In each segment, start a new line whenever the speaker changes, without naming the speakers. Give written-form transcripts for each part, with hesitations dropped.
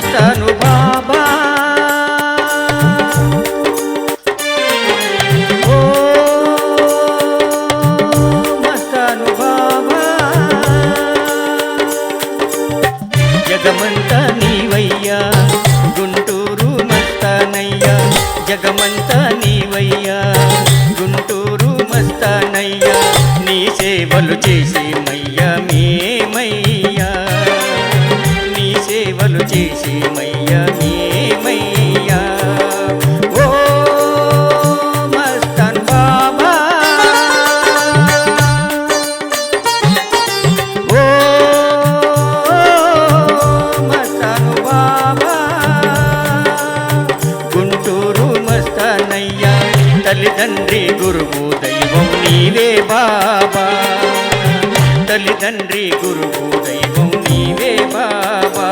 మస్తాను బాబా ఓ మస్తాను బాబా జగమంతా నీవయ్యా గుంటూరు మస్తానయ్యా జగమంతా నీవయ్యా గుంటూరు మస్తానయ్యా నీ సేవలు చేసి మయ్యా మేమయ్యా నీ సేవలు చేసి మయ్యా మేమయ్యా ఓ మస్తాన్ బాబా ఓ మస్తాను బాబా గుంటూరు మస్తానయ్యా తల్లిదండ్రి గురువు దైవం నీవే బాబా తల్లిదండ్రి గురువు దైవం నీవే బాబా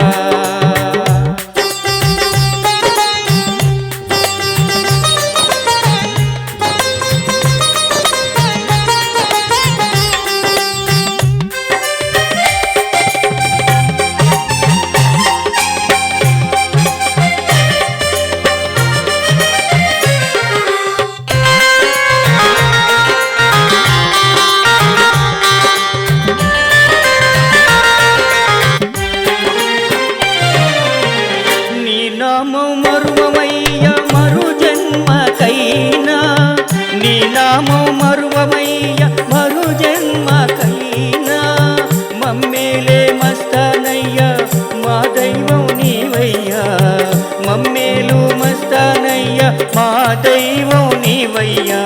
నామం మరువమయ్య మరు జన్మకైనా నీ నామం మరువమయ్య మరు జన్మకైనా మమ్మేలే మస్తానయ్య మా దైవం నీవయ్యా మమ్మేలు మస్తానయ్య మా దైవం నీవయ్యా